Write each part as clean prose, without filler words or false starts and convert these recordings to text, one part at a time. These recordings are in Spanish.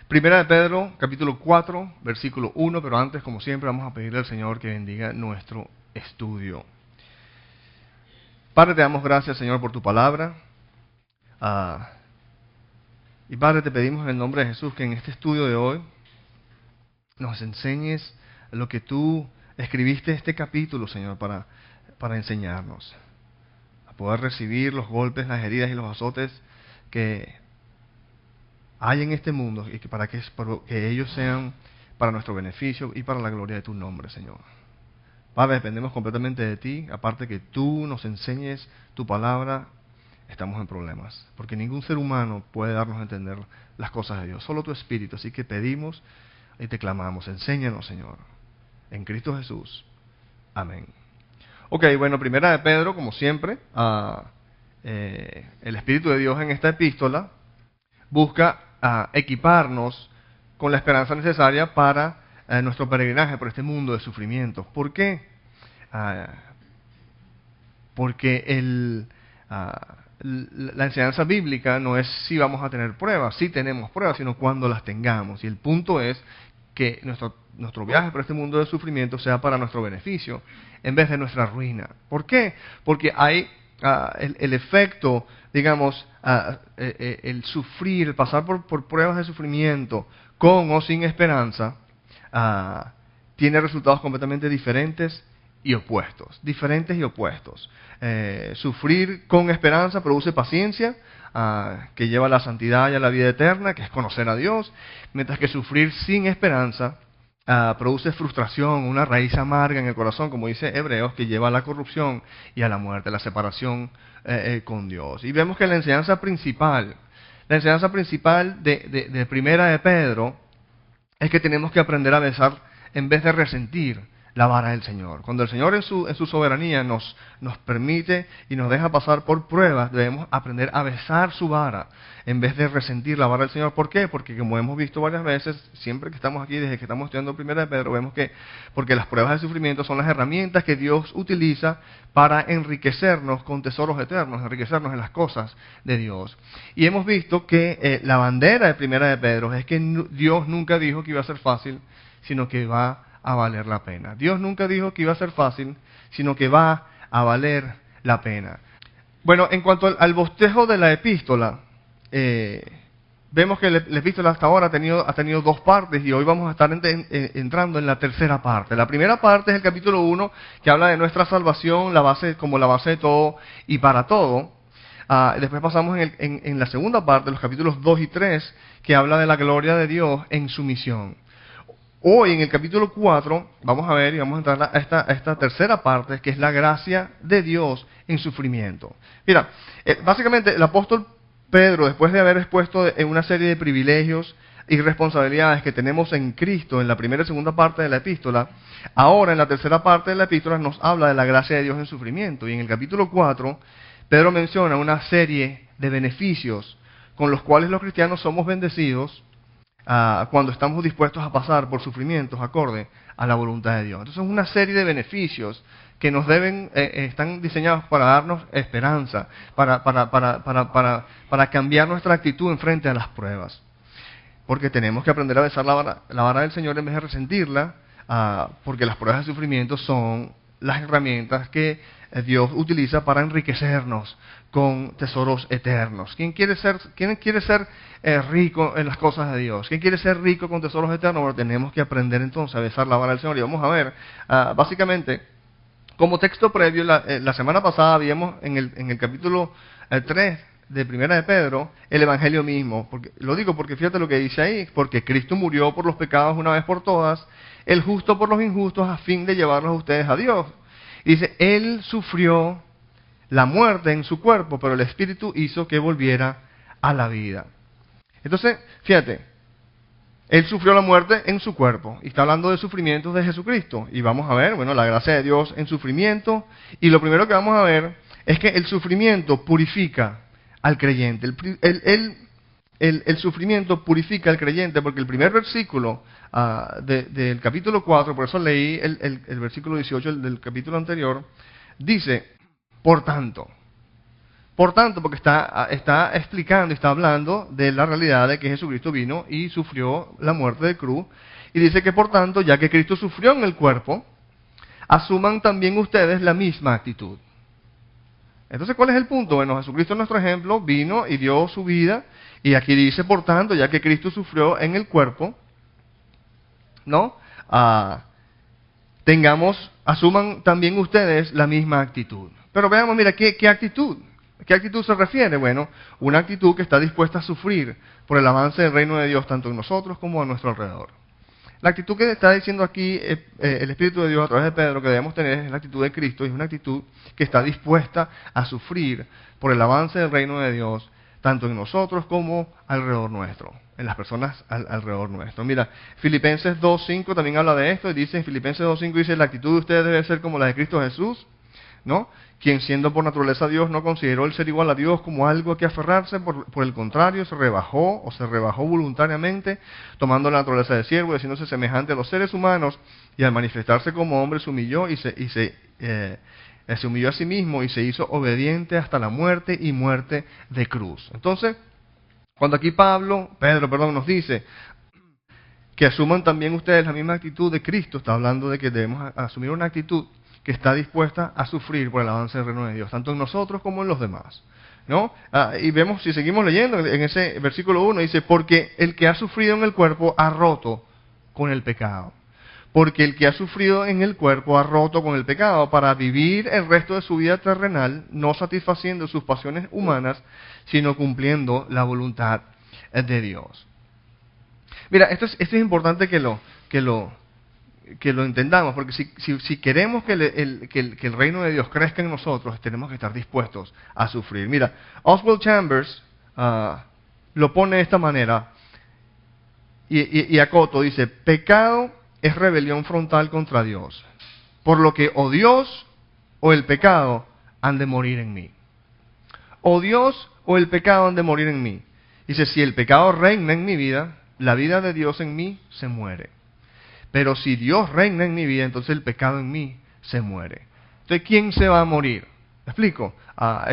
Primera de Pedro, capítulo 4, versículo 1, pero antes, como siempre, vamos a pedirle al Señor que bendiga nuestro estudio. Padre, te damos gracias, Señor, por tu palabra. Y Padre, te pedimos en el nombre de Jesús que en este estudio de hoy nos enseñes lo que tú escribiste este capítulo, Señor, para enseñarnos. A poder recibir los golpes, las heridas y los azotes que hay en este mundo y para que ellos sean para nuestro beneficio y para la gloria de tu nombre, Señor. Padre, dependemos completamente de ti. Aparte que tú nos enseñes tu palabra, estamos en problemas. Porque ningún ser humano puede darnos a entender las cosas de Dios. Solo tu Espíritu. Así que pedimos y te clamamos. Enséñanos, Señor. En Cristo Jesús. Amén. Ok, bueno, primera de Pedro, como siempre, el Espíritu de Dios en esta epístola busca equiparnos con la esperanza necesaria para nuestro peregrinaje por este mundo de sufrimientos. ¿Por qué? Porque la enseñanza bíblica no es si vamos a tener pruebas, si tenemos pruebas, sino cuando las tengamos. Y el punto es que nuestro viaje por este mundo de sufrimiento sea para nuestro beneficio en vez de nuestra ruina. ¿Por qué? Porque hay el efecto, digamos, el sufrir, el pasar por pruebas de sufrimiento con o sin esperanza, tiene resultados completamente diferentes y opuestos. Diferentes y opuestos. Sufrir con esperanza produce paciencia, que lleva a la santidad y a la vida eterna, que es conocer a Dios, mientras que sufrir sin esperanza produce frustración, una raíz amarga en el corazón, como dice Hebreos, que lleva a la corrupción y a la muerte, a la separación con Dios. Y vemos que la enseñanza principal de Primera de Pedro es que tenemos que aprender a besar en vez de resentir la vara del Señor. Cuando el Señor en su soberanía nos permite y nos deja pasar por pruebas, debemos aprender a besar su vara en vez de resentir la vara del Señor. ¿Por qué? Porque como hemos visto varias veces, siempre que estamos aquí, desde que estamos estudiando Primera de Pedro, vemos que porque las pruebas de sufrimiento son las herramientas que Dios utiliza para enriquecernos con tesoros eternos, enriquecernos en las cosas de Dios. Y hemos visto que la bandera de Primera de Pedro es que Dios nunca dijo que iba a ser fácil, sino que va a valer la pena. Dios nunca dijo que iba a ser fácil, sino que va a la pena. Bueno, en cuanto al bosquejo de la epístola, vemos que la epístola hasta ahora ha tenido dos partes y hoy vamos a estar entrando en la tercera parte. La primera parte es el capítulo 1, que habla de nuestra salvación, como la base de todo y para todo. Después pasamos en la segunda parte, los capítulos 2 y 3, que habla de la gloria de Dios en su misión. Hoy en el capítulo 4 vamos a ver y vamos a entrar a esta tercera parte, que es la gracia de Dios en sufrimiento. Mira, básicamente el apóstol Pedro, después de haber expuesto en una serie de privilegios y responsabilidades que tenemos en Cristo en la primera y segunda parte de la epístola, ahora en la tercera parte de la epístola nos habla de la gracia de Dios en sufrimiento. Y en el capítulo 4, Pedro menciona una serie de beneficios con los cuales los cristianos somos bendecidos cuando estamos dispuestos a pasar por sufrimientos acorde a la voluntad de Dios. Entonces, una serie de beneficios que nos están diseñados para darnos esperanza, para cambiar nuestra actitud en frente a las pruebas. Porque tenemos que aprender a besar la vara del Señor en vez de resentirla, porque las pruebas de sufrimiento son las herramientas que Dios utiliza para enriquecernos con tesoros eternos. ¿Quién quiere ser rico en las cosas de Dios? ¿Quién quiere ser rico con tesoros eternos? Bueno, tenemos que aprender entonces a besar la vara del Señor. Y vamos a ver, básicamente, como texto previo, la semana pasada vimos en el capítulo 3 de Primera de Pedro, el Evangelio mismo. Lo digo porque fíjate lo que dice ahí, porque Cristo murió por los pecados una vez por todas, el justo por los injustos, a fin de llevarlos a ustedes a Dios. Y dice, Él sufrió la muerte en su cuerpo, pero el Espíritu hizo que volviera a la vida. Entonces, fíjate, Él sufrió la muerte en su cuerpo, y está hablando de sufrimientos de Jesucristo. Y vamos a ver, bueno, la gracia de Dios en sufrimiento, y lo primero que vamos a ver es que el sufrimiento purifica al creyente. El sufrimiento purifica al creyente, porque el primer versículo del capítulo 4, por eso leí el versículo 18 del capítulo anterior, dice, por tanto, Por tanto, porque está explicando y está hablando de la realidad de que Jesucristo vino y sufrió la muerte de cruz. Y dice que por tanto, ya que Cristo sufrió en el cuerpo, asuman también ustedes la misma actitud. Entonces, ¿cuál es el punto? Bueno, Jesucristo, nuestro ejemplo, vino y dio su vida. Y aquí dice, por tanto, ya que Cristo sufrió en el cuerpo, ¿no? Asuman también ustedes la misma actitud. Pero veamos, mira, ¿qué actitud? ¿Qué actitud se refiere? Bueno, una actitud que está dispuesta a sufrir por el avance del reino de Dios, tanto en nosotros como a nuestro alrededor. La actitud que está diciendo aquí el Espíritu de Dios a través de Pedro que debemos tener es la actitud de Cristo, y es una actitud que está dispuesta a sufrir por el avance del reino de Dios, tanto en nosotros como alrededor nuestro, en las personas alrededor nuestro. Mira, Filipenses 2.5 también habla de esto, y dice en Filipenses 2.5, dice, la actitud de ustedes debe ser como la de Cristo Jesús, ¿no? Quien siendo por naturaleza Dios no consideró el ser igual a Dios como algo a que aferrarse, por el contrario se rebajó voluntariamente, tomando la naturaleza de siervo, haciéndose semejante a los seres humanos, y al manifestarse como hombre se humilló se humilló a sí mismo y se hizo obediente hasta la muerte y muerte de cruz. Entonces, cuando aquí Pedro nos dice que asuman también ustedes la misma actitud de Cristo, está hablando de que debemos asumir una actitud que está dispuesta a sufrir por el avance del reino de Dios, tanto en nosotros como en los demás, ¿no? Y vemos, si seguimos leyendo, en ese versículo 1 dice, porque el que ha sufrido en el cuerpo ha roto con el pecado. Porque el que ha sufrido en el cuerpo ha roto con el pecado para vivir el resto de su vida terrenal, no satisfaciendo sus pasiones humanas, sino cumpliendo la voluntad de Dios. Mira, esto es importante que lo entendamos, porque si queremos que el reino de Dios crezca en nosotros, tenemos que estar dispuestos a sufrir. Mira, Oswald Chambers lo pone de esta manera, y acoto, dice, pecado es rebelión frontal contra Dios, por lo que o Dios o el pecado han de morir en mí. O Dios o el pecado han de morir en mí. Dice, si el pecado reina en mi vida, la vida de Dios en mí se muere. Pero si Dios reina en mi vida, entonces el pecado en mí se muere. Entonces, ¿quién se va a morir? ¿Me explico?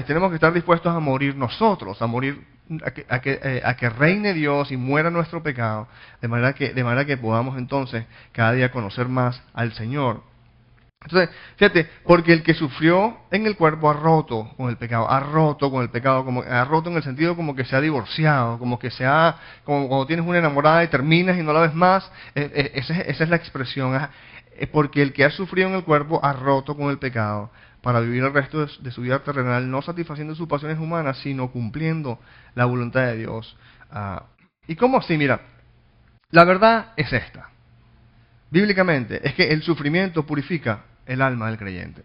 Tenemos que estar dispuestos a morir nosotros, a que reine Dios y muera nuestro pecado, de manera que podamos entonces cada día conocer más al Señor. Entonces, fíjate, porque el que sufrió en el cuerpo ha roto con el pecado, como ha roto en el sentido como que se ha divorciado, como cuando tienes una enamorada y terminas y no la ves más, esa es la expresión, porque el que ha sufrido en el cuerpo ha roto con el pecado, para vivir el resto de su vida terrenal, no satisfaciendo sus pasiones humanas, sino cumpliendo la voluntad de Dios. ¿Y cómo así? Mira, la verdad es esta. Bíblicamente, es que el sufrimiento purifica el alma del creyente.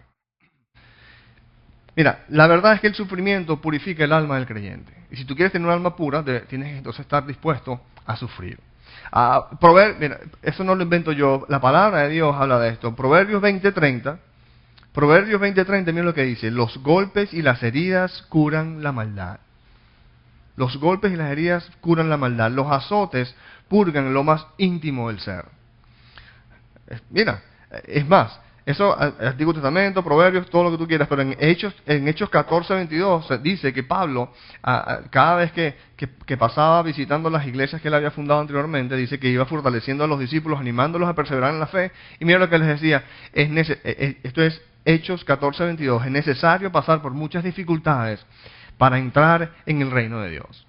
Mira, la verdad es que el sufrimiento purifica el alma del creyente. Y si tú quieres tener un alma pura, tienes que entonces estar dispuesto a sufrir. Mira, eso no lo invento yo, la palabra de Dios habla de esto. Proverbios 20:30, mira lo que dice, los golpes y las heridas curan la maldad. Los golpes y las heridas curan la maldad. Los azotes purgan lo más íntimo del ser. Mira, es más, eso, Antiguo Testamento, Proverbios, todo lo que tú quieras, pero en Hechos 14:22 dice que Pablo, cada vez que pasaba visitando las iglesias que él había fundado anteriormente, dice que iba fortaleciendo a los discípulos, animándolos a perseverar en la fe, y mira lo que les decía, esto es Hechos 14:22, es necesario pasar por muchas dificultades para entrar en el reino de Dios.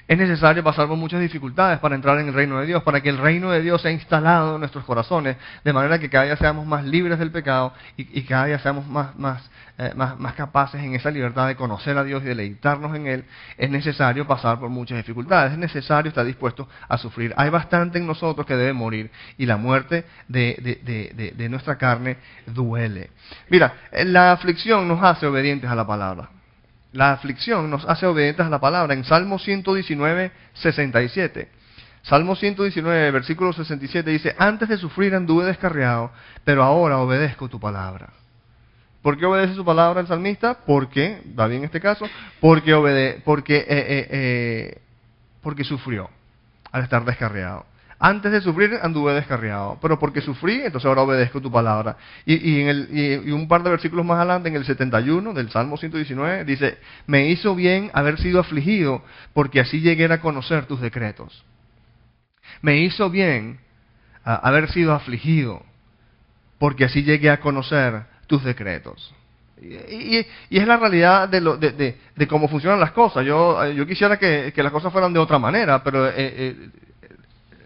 Es necesario pasar por muchas dificultades para entrar en el reino de Dios, para que el reino de Dios sea instalado en nuestros corazones, de manera que cada día seamos más libres del pecado y cada día seamos más capaces en esa libertad de conocer a Dios y deleitarnos en Él. Es necesario pasar por muchas dificultades, es necesario estar dispuesto a sufrir. Hay bastante en nosotros que debe morir y la muerte de nuestra carne duele. Mira, la aflicción nos hace obedientes a la palabra. La aflicción nos hace obedientes a la palabra. En Salmo 119:67. Salmo 119, versículo 67 dice, antes de sufrir anduve descarriado, pero ahora obedezco tu palabra. ¿Por qué obedece su palabra el salmista? Porque, va bien este caso, porque sufrió al estar descarriado. Antes de sufrir anduve descarriado, pero porque sufrí, entonces ahora obedezco tu palabra. Y un par de versículos más adelante, en el 71 del Salmo 119, dice, me hizo bien haber sido afligido, porque así llegué a conocer tus decretos. Me hizo bien haber sido afligido, porque así llegué a conocer tus decretos. Y es la realidad de cómo funcionan las cosas. Yo quisiera que las cosas fueran de otra manera, pero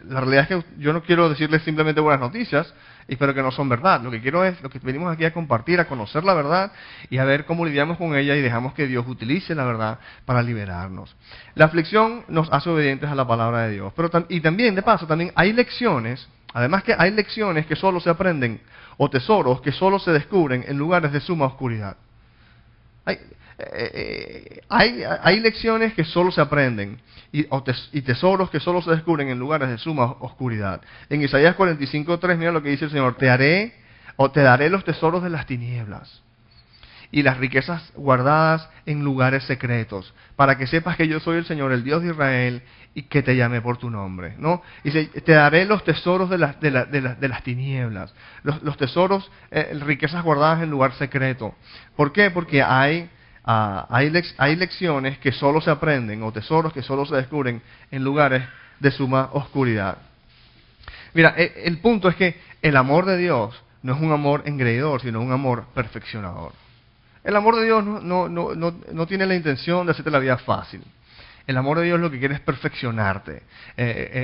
la realidad es que yo no quiero decirles simplemente buenas noticias, y espero que no son verdad. Lo que venimos aquí a compartir, a conocer la verdad y a ver cómo lidiamos con ella y dejamos que Dios utilice la verdad para liberarnos. La aflicción nos hace obedientes a la palabra de Dios, y también, de paso, también hay lecciones, además que hay lecciones que solo se aprenden, o tesoros que solo se descubren en lugares de suma oscuridad. Hay lecciones que solo se aprenden y tesoros que solo se descubren en lugares de suma oscuridad. En Isaías 45:3, mira lo que dice el Señor: te daré los tesoros de las tinieblas y las riquezas guardadas en lugares secretos, para que sepas que yo soy el Señor, el Dios de Israel, y que te llamé por tu nombre, ¿no? Dice, te daré los tesoros de las tinieblas, los tesoros, riquezas guardadas en lugar secreto. ¿Por qué? Porque hay lecciones que solo se aprenden, o tesoros que solo se descubren en lugares de suma oscuridad. Mira, el punto es que el amor de Dios no es un amor engreidor, sino un amor perfeccionador. El amor de Dios no tiene la intención de hacerte la vida fácil. El amor de Dios lo que quiere es perfeccionarte,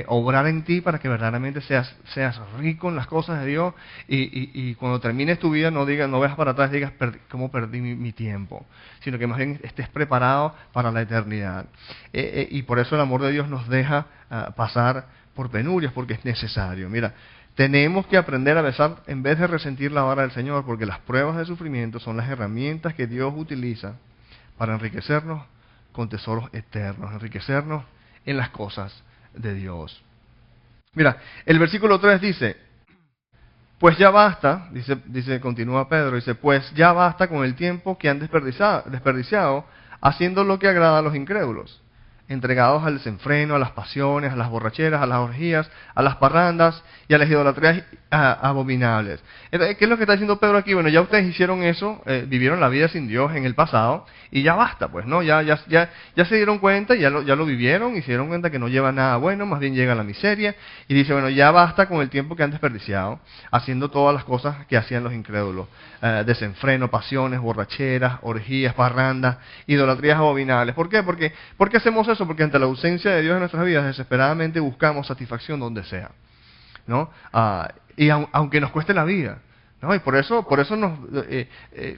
obrar en ti para que verdaderamente seas rico en las cosas de Dios, y cuando termines tu vida no veas para atrás y digas cómo perdí mi tiempo, sino que más bien estés preparado para la eternidad. Y por eso el amor de Dios nos deja pasar por penurias, porque es necesario. Mira, tenemos que aprender a besar en vez de resentir la vara del Señor, porque las pruebas de sufrimiento son las herramientas que Dios utiliza para enriquecernos con tesoros eternos, enriquecernos en las cosas de Dios. Mira, el versículo 3 dice, pues ya basta, continúa Pedro, dice, pues ya basta con el tiempo que han desperdiciado haciendo lo que agrada a los incrédulos, entregados al desenfreno, a las pasiones, a las borracheras, a las orgías, a las parrandas y a las idolatrías abominables. Entonces, ¿qué es lo que está diciendo Pedro aquí? Bueno, ya ustedes hicieron eso, vivieron la vida sin Dios en el pasado, y ya basta, pues, ¿no? Ya se dieron cuenta, ya lo vivieron, y se dieron cuenta que no lleva nada bueno, más bien llega la miseria, y dice, bueno, ya basta con el tiempo que han desperdiciado, haciendo todas las cosas que hacían los incrédulos, desenfreno, pasiones, borracheras, orgías, parrandas, idolatrías abominables. ¿Por qué? ¿Por qué hacemos eso? Porque ante la ausencia de Dios en nuestras vidas, desesperadamente buscamos satisfacción donde sea, ¿no? Y aunque nos cueste la vida, ¿no? Y por eso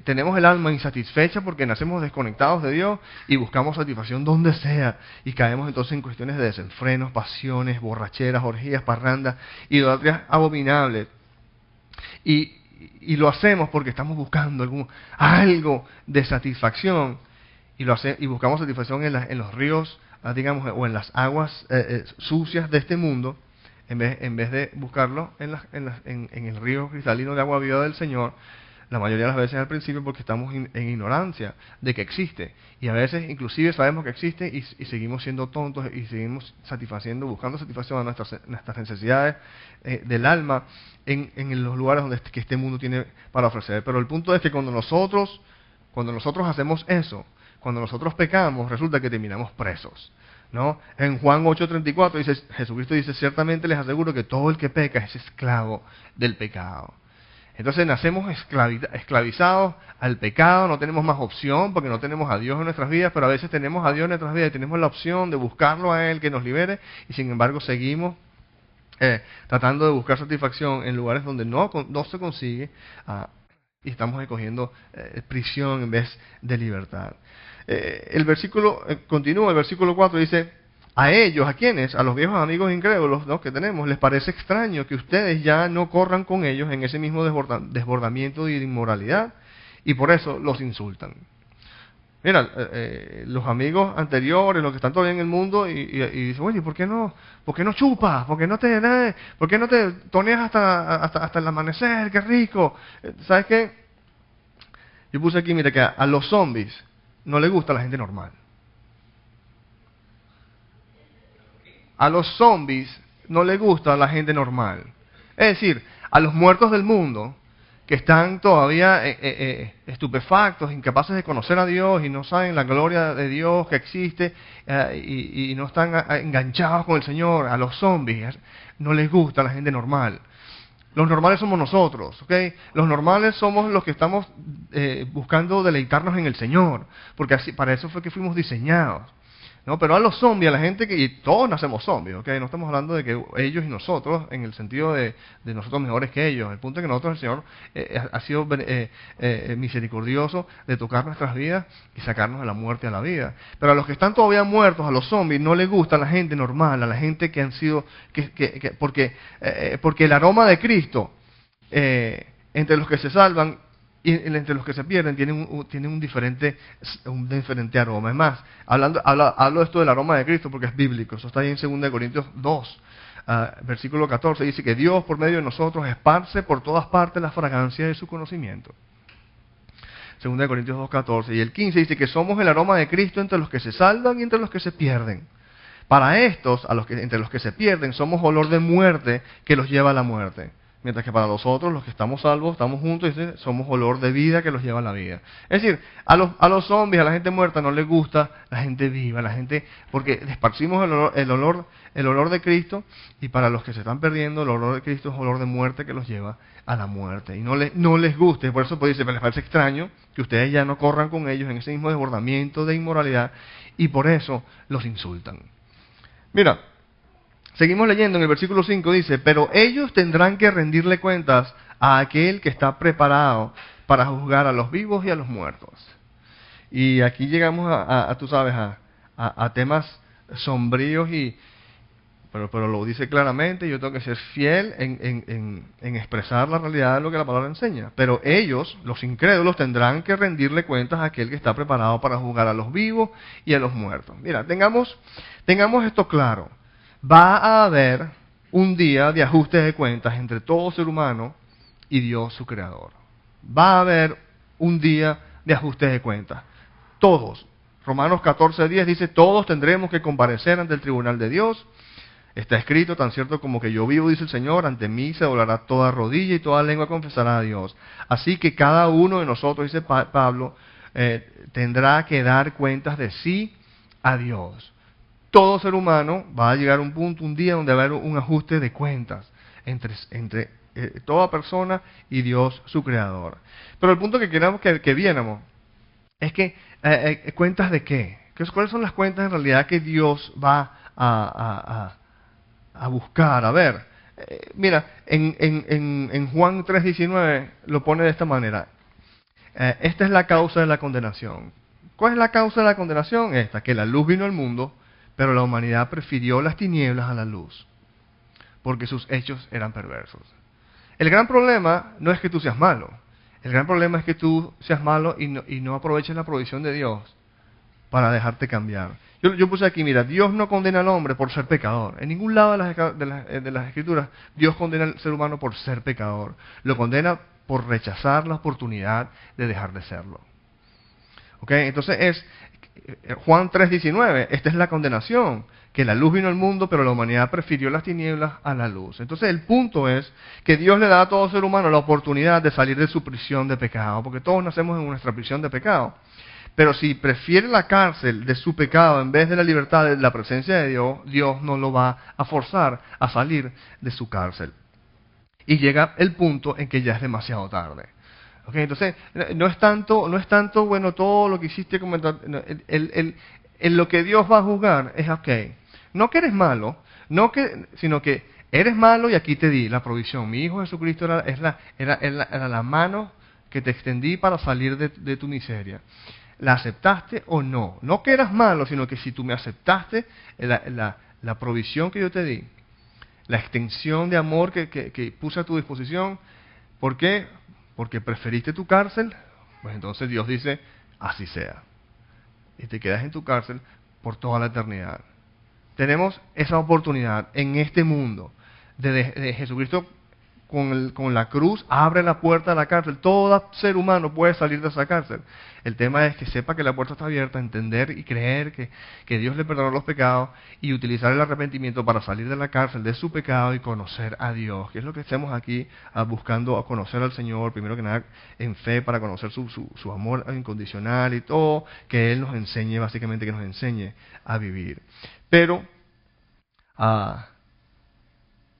tenemos el alma insatisfecha, porque nacemos desconectados de Dios y buscamos satisfacción donde sea, y caemos entonces en cuestiones de desenfrenos, pasiones, borracheras, orgías, parrandas, idolatrías abominables. Y lo hacemos porque estamos buscando algo de satisfacción, y buscamos satisfacción en los ríos, digamos, o en las aguas sucias de este mundo, en vez de buscarlo en el río cristalino de agua viva del Señor, la mayoría de las veces al principio, porque estamos en ignorancia de que existe. Y a veces inclusive sabemos que existe y seguimos siendo tontos y seguimos buscando satisfacción a nuestras necesidades del alma en los lugares que este mundo tiene para ofrecer. Pero el punto es que cuando nosotros hacemos eso, cuando nosotros pecamos, resulta que terminamos presos, ¿no? En Juan 8:34 Jesucristo dice, ciertamente les aseguro que todo el que peca es esclavo del pecado. Entonces nacemos esclavizados al pecado, no tenemos más opción porque no tenemos a Dios en nuestras vidas, pero a veces tenemos a Dios en nuestras vidas y tenemos la opción de buscarlo a Él, que nos libere, y sin embargo seguimos tratando de buscar satisfacción en lugares donde no se consigue, y estamos escogiendo prisión en vez de libertad. El versículo continúa, el versículo 4 dice, a ellos, ¿a quiénes? A los viejos amigos incrédulos, ¿no?, que tenemos, les parece extraño que ustedes ya no corran con ellos en ese mismo desbordamiento de inmoralidad, y por eso los insultan. Mira, los amigos anteriores, los que están todavía en el mundo, y dicen, oye, ¿por qué no chupas? ¿Por qué no te toneas hasta el amanecer? ¡Qué rico! ¿Sabes qué? Yo puse aquí, mira, que a los zombies no les gusta la gente normal. A los zombies no le gusta a la gente normal. Es decir, a los muertos del mundo, que están todavía estupefactos, incapaces de conocer a Dios y no saben la gloria de Dios que existe y no están enganchados con el Señor, a los zombies, no les gusta a la gente normal. Los normales somos nosotros, ¿ok? Los normales somos los que estamos buscando deleitarnos en el Señor, porque así, para eso fue que fuimos diseñados. ¿No? Pero a los zombies, a la gente que... Y todos nacemos zombies, ¿ok? No estamos hablando de que ellos y nosotros, en el sentido de nosotros mejores que ellos. El punto es que nosotros, el Señor ha sido misericordioso de tocar nuestras vidas y sacarnos de la muerte a la vida. Pero a los que están todavía muertos, a los zombies, no les gusta a la gente normal, a la gente que han sido... porque el aroma de Cristo, entre los que se salvan y entre los que se pierden, tienen un diferente aroma. Es más, hablo esto del aroma de Cristo porque es bíblico. Eso está ahí en 2 Corintios 2, versículo 14. Dice que Dios, por medio de nosotros, esparce por todas partes la fragancia de su conocimiento. 2 Corintios 2, 14. Y el 15 dice que somos el aroma de Cristo entre los que se salvan y entre los que se pierden. Para estos, entre los que se pierden, somos olor de muerte que los lleva a la muerte. Mientras que para nosotros, los que estamos salvos, estamos juntos, somos olor de vida que los lleva a la vida. Es decir, a los zombies, a la gente muerta, no les gusta la gente viva, la gente, porque esparcimos el olor de Cristo, y para los que se están perdiendo, el olor de Cristo es olor de muerte que los lleva a la muerte. Y no les gusta, y por eso pues, dice, les parece extraño que ustedes ya no corran con ellos en ese mismo desbordamiento de inmoralidad, y por eso los insultan. Mira, seguimos leyendo en el versículo 5, dice, pero ellos tendrán que rendirle cuentas a aquel que está preparado para juzgar a los vivos y a los muertos. Y aquí llegamos tú sabes, a temas sombríos, pero lo dice claramente, yo tengo que ser fiel en expresar la realidad de lo que la palabra enseña. Pero ellos, los incrédulos, tendrán que rendirle cuentas a aquel que está preparado para juzgar a los vivos y a los muertos. Mira, tengamos esto claro. Va a haber un día de ajuste de cuentas entre todo ser humano y Dios su creador. Va a haber un día de ajuste de cuentas. Todos. Romanos 14:10 dice, todos tendremos que comparecer ante el tribunal de Dios. Está escrito, tan cierto como que yo vivo, dice el Señor, ante mí se doblará toda rodilla y toda lengua confesará a Dios. Así que cada uno de nosotros, dice Pablo, tendrá que dar cuentas de sí a Dios. Todo ser humano va a llegar a un punto, un día, donde va a haber un ajuste de cuentas entre toda persona y Dios, su creador. Pero el punto que queremos que viéramos es que, ¿cuentas de qué? ¿Cuáles son las cuentas en realidad que Dios va a buscar? A ver, mira, en Juan 3:19 lo pone de esta manera. Esta es la causa de la condenación. ¿Cuál es la causa de la condenación? Esta, que la luz vino al mundo, pero la humanidad prefirió las tinieblas a la luz, porque sus hechos eran perversos. El gran problema no es que tú seas malo. El gran problema es que tú seas malo y no aproveches la provisión de Dios para dejarte cambiar. Yo puse aquí, mira, Dios no condena al hombre por ser pecador. En ningún lado de las Escrituras Dios condena al ser humano por ser pecador. Lo condena por rechazar la oportunidad de dejar de serlo. ¿Ok? Entonces Juan 3:19, esta es la condenación, que la luz vino al mundo, pero la humanidad prefirió las tinieblas a la luz. Entonces el punto es que Dios le da a todo ser humano la oportunidad de salir de su prisión de pecado, porque todos nacemos en nuestra prisión de pecado. Pero si prefiere la cárcel de su pecado en vez de la libertad de la presencia de Dios, Dios no lo va a forzar a salir de su cárcel. Y llega el punto en que ya es demasiado tarde. Okay, entonces, no es tanto, bueno, todo lo que hiciste, en lo que Dios va a juzgar es, ok, no que eres malo, sino que eres malo y aquí te di la provisión. Mi Hijo Jesucristo era la mano que te extendí para salir de tu miseria. ¿La aceptaste o no? No que eras malo, sino que si tú me aceptaste, la provisión que yo te di, la extensión de amor que puse a tu disposición, ¿por qué? Porque preferiste tu cárcel, pues entonces Dios dice, así sea. Y te quedas en tu cárcel por toda la eternidad. Tenemos esa oportunidad en este mundo de Jesucristo con la cruz abre la puerta de la cárcel. Todo ser humano puede salir de esa cárcel. El tema es que sepa que la puerta está abierta, entender y creer que Dios le perdonó los pecados y utilizar el arrepentimiento para salir de la cárcel de su pecado y conocer a Dios, que es lo que hacemos aquí, buscando a conocer al Señor, primero que nada en fe, para conocer su amor incondicional y todo, que Él nos enseñe, básicamente que nos enseñe a vivir. Pero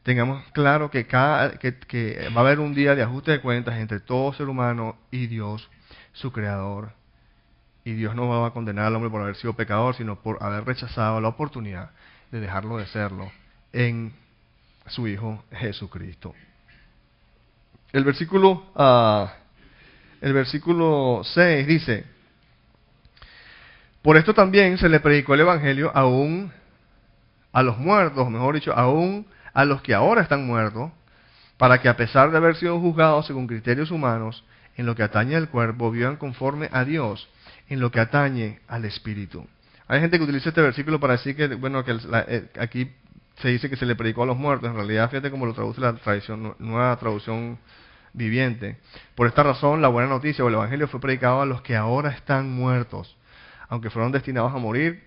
tengamos claro que que va a haber un día de ajuste de cuentas entre todo ser humano y Dios, su creador. Y Dios no va a condenar al hombre por haber sido pecador, sino por haber rechazado la oportunidad de dejarlo de serlo en su Hijo Jesucristo. El versículo 6 dice: por esto también se le predicó el Evangelio aún a los muertos, mejor dicho, aún a los que ahora están muertos, para que a pesar de haber sido juzgados según criterios humanos, en lo que atañe al cuerpo, vivan conforme a Dios, en lo que atañe al Espíritu. Hay gente que utiliza este versículo para decir que, bueno, aquí se dice que se le predicó a los muertos. En realidad, fíjate cómo lo traduce la nueva traducción viviente. Por esta razón, la buena noticia o el Evangelio fue predicado a los que ahora están muertos. Aunque fueron destinados a morir,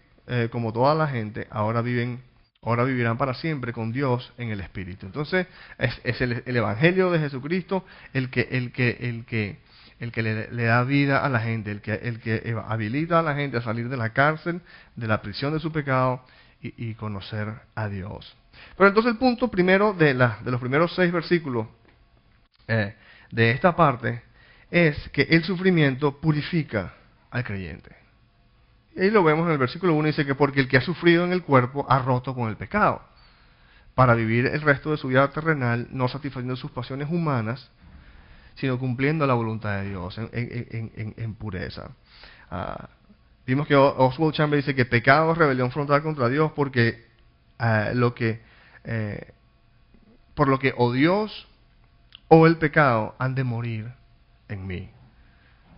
como toda la gente, ahora vivirán para siempre con Dios en el Espíritu. Entonces, es el Evangelio de Jesucristo el que le da vida a la gente, el que habilita a la gente a salir de la cárcel, de la prisión de su pecado y conocer a Dios. Pero entonces el punto primero de los primeros 6 versículos de esta parte es que el sufrimiento purifica al creyente. Y ahí lo vemos en el versículo 1, dice que porque el que ha sufrido en el cuerpo ha roto con el pecado, para vivir el resto de su vida terrenal no satisfaciendo sus pasiones humanas, sino cumpliendo la voluntad de Dios en pureza. Vimos que Oswald Chambers dice que pecado es rebelión frontal contra Dios porque por lo que o Dios o el pecado han de morir en mí,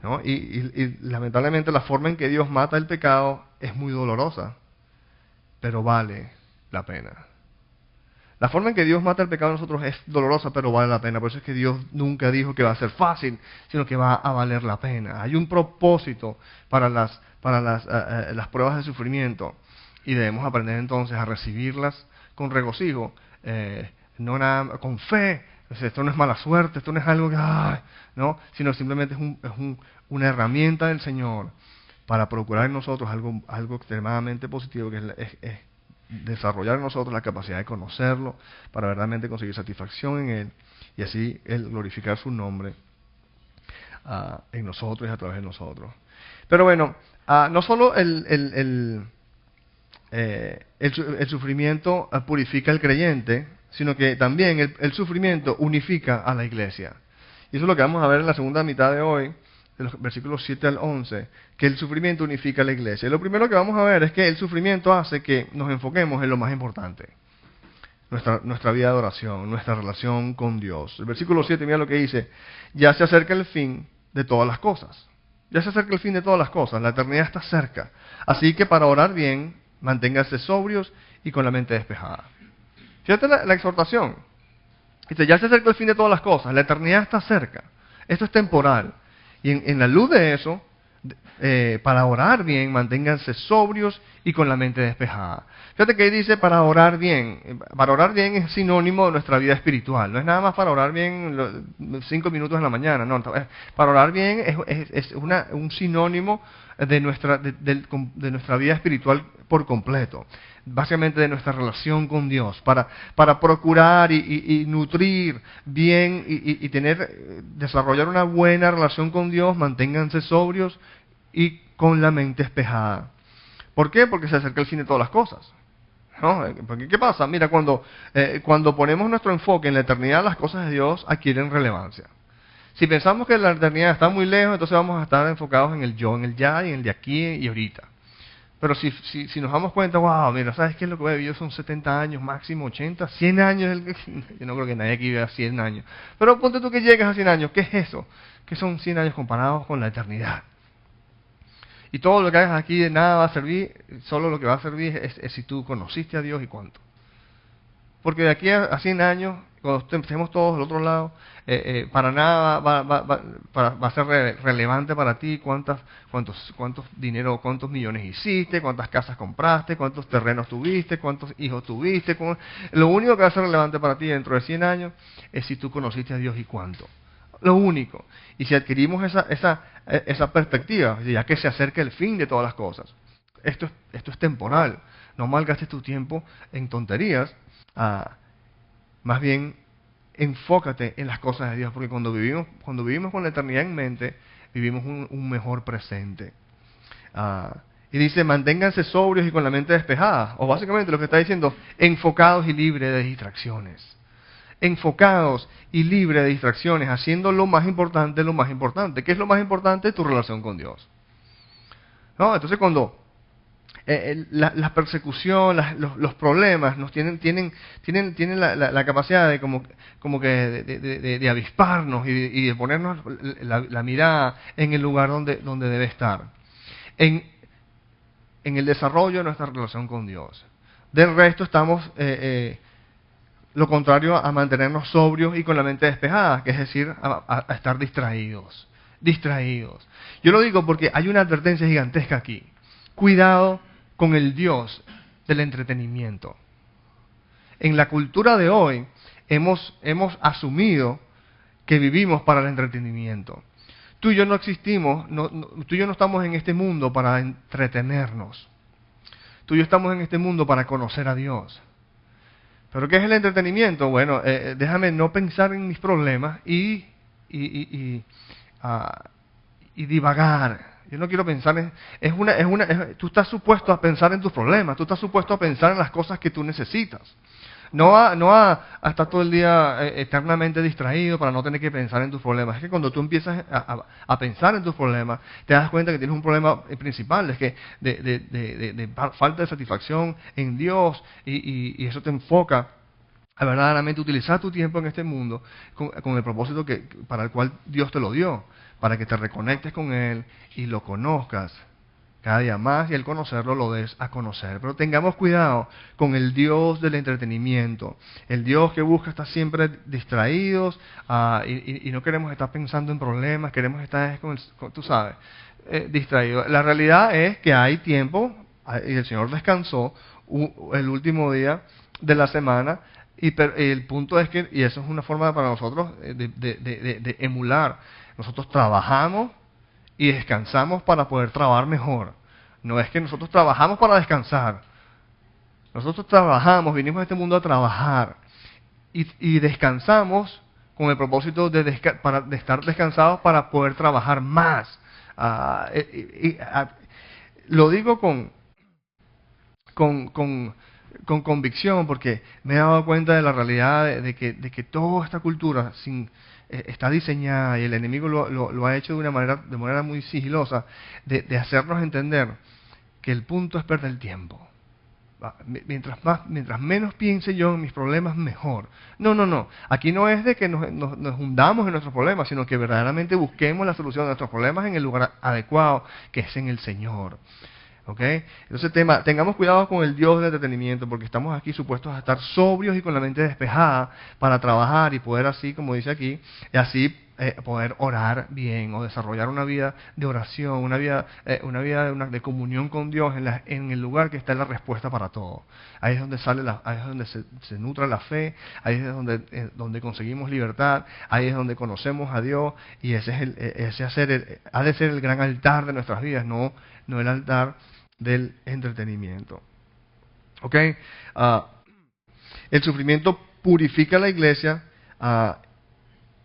¿no? Y lamentablemente la forma en que Dios mata el pecado es muy dolorosa, pero vale la pena. La forma en que Dios mata el pecado en nosotros es dolorosa, pero vale la pena. Por eso es que Dios nunca dijo que va a ser fácil, sino que va a valer la pena. Hay un propósito para las pruebas de sufrimiento y debemos aprender entonces a recibirlas con regocijo, no nada con fe. Esto no es mala suerte, esto no es algo que, no, sino simplemente es una herramienta del Señor para procurar en nosotros algo extremadamente positivo, que es desarrollar en nosotros la capacidad de conocerlo, para verdaderamente conseguir satisfacción en Él, y así Él glorificar su nombre en nosotros y a través de nosotros. Pero bueno, no solo el sufrimiento purifica al creyente, sino que también el sufrimiento unifica a la iglesia. Y eso es lo que vamos a ver en la segunda mitad de hoy, de los versículos 7 al 11, que el sufrimiento unifica a la iglesia. Y lo primero que vamos a ver es que el sufrimiento hace que nos enfoquemos en lo más importante, nuestra vida de oración, nuestra relación con Dios. El versículo 7, mira lo que dice: ya se acerca el fin de todas las cosas. Ya se acerca el fin de todas las cosas, la eternidad está cerca. Así que para orar bien, manténganse sobrios y con la mente despejada. Fíjate la exhortación. Dice, ya se acerca el fin de todas las cosas, la eternidad está cerca. Esto es temporal. Y en la luz de eso, para orar bien, manténganse sobrios y con la mente despejada. Fíjate que ahí dice para orar bien. Para orar bien es sinónimo de nuestra vida espiritual. No es nada más para orar bien 5 minutos en la mañana. No, para orar bien es un sinónimo de nuestra vida espiritual por completo. Básicamente de nuestra relación con Dios, para procurar y nutrir bien y desarrollar una buena relación con Dios, manténganse sobrios y con la mente despejada. ¿Por qué? Porque se acerca el fin de todas las cosas, ¿no? Porque ¿qué pasa? Mira, cuando ponemos nuestro enfoque en la eternidad, las cosas de Dios adquieren relevancia. Si pensamos que la eternidad está muy lejos, entonces vamos a estar enfocados en el yo, en el ya y en el de aquí y ahorita. Pero si nos damos cuenta, wow, mira, ¿sabes qué es lo que voy a vivir? Son 70 años, máximo 80, 100 años. Yo no creo que nadie aquí viva 100 años. Pero ponte tú que llegas a 100 años. ¿Qué es eso? ¿Qué son 100 años comparados con la eternidad? Y todo lo que hagas aquí de nada va a servir, solo lo que va a servir es si tú conociste a Dios y cuánto. Porque de aquí a 100 años, cuando estemos todos del otro lado, para nada va a ser relevante para ti cuántos dinero, cuántos millones hiciste, cuántas casas compraste, cuántos terrenos tuviste, cuántos hijos tuviste. Lo único que va a ser relevante para ti dentro de 100 años es si tú conociste a Dios y cuánto. Lo único. Y si adquirimos esa perspectiva, ya que se acerca el fin de todas las cosas, esto es temporal. No malgastes tu tiempo en tonterías. Más bien, enfócate en las cosas de Dios, porque cuando vivimos con la eternidad en mente, vivimos un mejor presente. Y dice, manténganse sobrios y con la mente despejada. O básicamente lo que está diciendo, enfocados y libres de distracciones. Enfocados y libres de distracciones, haciendo lo más importante, lo más importante. ¿Qué es lo más importante? Tu relación con Dios. ¿No? Entonces cuando la persecución, los problemas nos tienen la capacidad de como que de avisparnos y de ponernos la mirada en el lugar donde debe estar. En el desarrollo de nuestra relación con Dios. Del resto estamos lo contrario a mantenernos sobrios y con la mente despejada, que es decir, a estar distraídos. Distraídos. Yo lo digo porque hay una advertencia gigantesca aquí. Cuidado con el Dios del entretenimiento. En la cultura de hoy hemos asumido que vivimos para el entretenimiento. Tú y yo no existimos, tú y yo no estamos en este mundo para entretenernos. Tú y yo estamos en este mundo para conocer a Dios. ¿Pero qué es el entretenimiento? Bueno, déjame no pensar en mis problemas y divagar. Yo no quiero pensar tú estás supuesto a pensar en tus problemas, tú estás supuesto a pensar en las cosas que tú necesitas. No a estar todo el día eternamente distraído para no tener que pensar en tus problemas. Es que cuando tú empiezas a pensar en tus problemas, te das cuenta que tienes un problema principal, es que de falta de satisfacción en Dios, y eso te enfoca a verdaderamente utilizar tu tiempo en este mundo con el propósito para el cual Dios te lo dio, para que te reconectes con Él y lo conozcas cada día más, y al conocerlo lo des a conocer. Pero tengamos cuidado con el Dios del entretenimiento, el Dios que busca estar siempre distraídos, y no queremos estar pensando en problemas, queremos estar tú sabes, distraídos. La realidad es que hay tiempo, y el Señor descansó el último día de la semana, y el punto es que, y eso es una forma para nosotros de emular, nosotros trabajamos y descansamos para poder trabajar mejor. No es que nosotros trabajamos para descansar. Nosotros trabajamos, vinimos a este mundo a trabajar. Y descansamos con el propósito de estar descansados para poder trabajar más. Lo digo con convicción, porque me he dado cuenta de la realidad de que toda esta cultura está diseñada, y el enemigo lo ha hecho de manera muy sigilosa, de hacernos entender que el punto es perder el tiempo. Mientras menos piense yo en mis problemas, mejor. No. Aquí no es de que nos hundamos en nuestros problemas, sino que verdaderamente busquemos la solución de nuestros problemas en el lugar adecuado, que es en el Señor. ¿Okay? Entonces tengamos cuidado con el Dios del entretenimiento, porque estamos aquí supuestos a estar sobrios y con la mente despejada para trabajar y poder, así como dice aquí, y así poder orar bien o desarrollar una vida de oración, una vida de comunión con Dios en el lugar que está la respuesta para todo. Ahí es donde ahí es donde se nutre la fe, ahí es donde conseguimos libertad, ahí es donde conocemos a Dios, y ese ha de ser el gran altar de nuestras vidas, no el altar del entretenimiento. ¿Ok? El sufrimiento purifica a la iglesia,